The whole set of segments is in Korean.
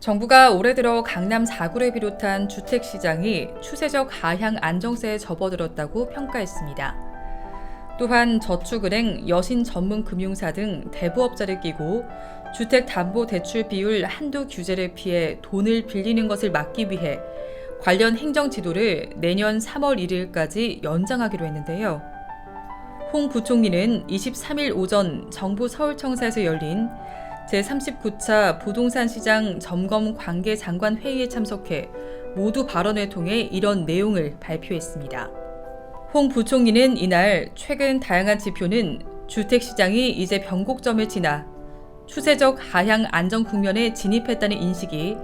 정부가 올해 들어 강남 4구를 비롯한 주택시장이 추세적 하향 안정세에 접어들었다고 평가했습니다. 또한 저축은행, 여신전문금융사 등 대부업자를 끼고 주택담보대출 비율 한도 규제를 피해 돈을 빌리는 것을 막기 위해 관련 행정지도를 내년 3월 1일까지 연장하기로 했는데요. 홍 부총리는 23일 오전 정부 서울청사에서 열린 제39차 부동산 시장 점검 관계 장관 회의에 참석해 모두 발언을 통해 이런 내용을 발표했습니다. 홍 부총리는 이날 최근 다양한 지표는 주택시장이 이제 변곡점을 지나 추세적 하향 안정 국면에 진입했다는 인식이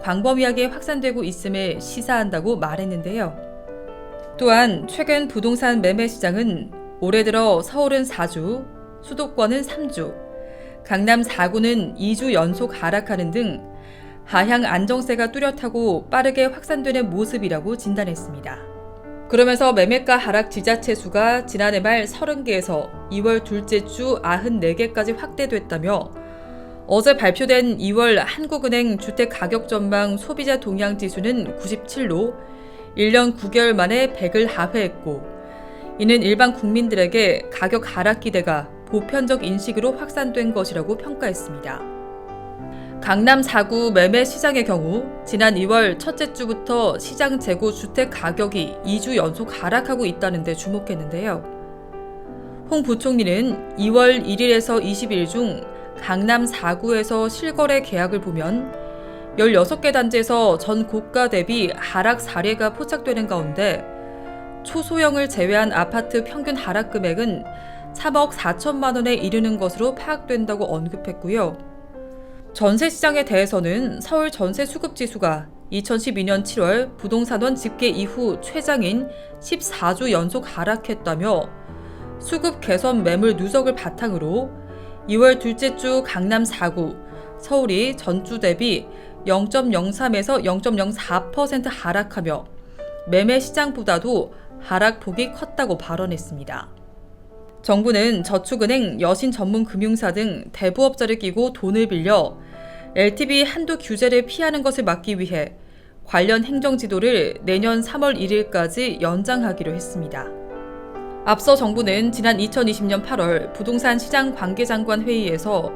광범위하게 확산되고 있음을 시사한다고 말했는데요. 또한 최근 부동산 매매 시장은 올해 들어 서울은 4주, 수도권은 3주, 강남 4구는 2주 연속 하락하는 등 하향 안정세가 뚜렷하고 빠르게 확산되는 모습이라고 진단했습니다. 그러면서 매매가 하락 지자체 수가 지난해 말 30개에서 2월 둘째 주 94개까지 확대됐다며 어제 발표된 2월 한국은행 주택가격 전망 소비자 동향 지수는 97로 1년 9개월 만에 100을 하회했고, 이는 일반 국민들에게 가격 하락 기대가 보편적 인식으로 확산된 것이라고 평가했습니다. 강남 4구 매매 시장의 경우 지난 2월 첫째 주부터 시장 재고 주택 가격이 2주 연속 하락하고 있다는 데 주목했는데요. 홍 부총리는 2월 1일에서 20일 중 강남 4구에서 실거래 계약을 보면 16개 단지에서 전 고가 대비 하락 사례가 포착되는 가운데 초소형을 제외한 아파트 평균 하락 금액은 3억 4천만 원에 이르는 것으로 파악된다고 언급했고요. 전세 시장에 대해서는 서울 전세 수급 지수가 2012년 7월 부동산원 집계 이후 최장인 14주 연속 하락했다며 수급 개선 매물 누적을 바탕으로 2월 둘째 주 강남 4구, 서울이 전주 대비 0.03에서 0.04% 하락하며 매매 시장보다도 하락폭이 컸다고 발언했습니다. 정부는 저축은행, 여신전문금융사 등 대부업자를 끼고 돈을 빌려 LTV 한도 규제를 피하는 것을 막기 위해 관련 행정지도를 내년 3월 1일까지 연장하기로 했습니다. 앞서 정부는 지난 2020년 8월 부동산 시장 관계장관 회의에서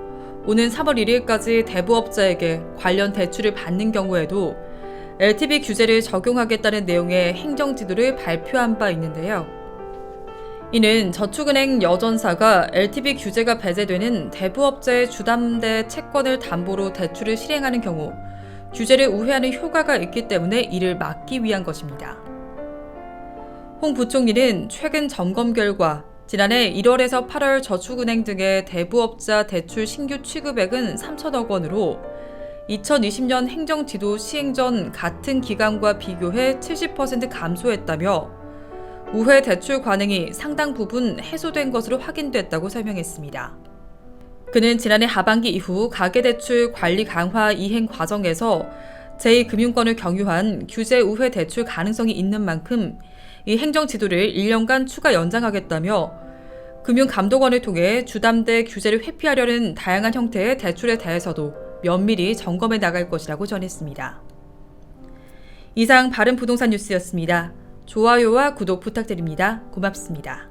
오는 3월 1일까지 대부업자에게 관련 대출을 받는 경우에도 LTV 규제를 적용하겠다는 내용의 행정지도를 발표한 바 있는데요. 이는 저축은행 여전사가 LTV 규제가 배제되는 대부업자의 주담대 채권을 담보로 대출을 실행하는 경우 규제를 우회하는 효과가 있기 때문에 이를 막기 위한 것입니다. 홍 부총리는 최근 점검 결과 지난해 1월에서 8월 저축은행 등의 대부업자 대출 신규 취급액은 3천억 원으로 2020년 행정지도 시행 전 같은 기간과 비교해 70% 감소했다며 우회 대출 관행이 상당 부분 해소된 것으로 확인됐다고 설명했습니다. 그는 지난해 하반기 이후 가계대출 관리 강화 이행 과정에서 제2금융권을 경유한 규제 우회 대출 가능성이 있는 만큼 이 행정지도를 1년간 추가 연장하겠다며 금융감독원을 통해 주담대 규제를 회피하려는 다양한 형태의 대출에 대해서도 면밀히 점검해 나갈 것이라고 전했습니다. 이상 바른부동산 뉴스였습니다. 좋아요와 구독 부탁드립니다. 고맙습니다.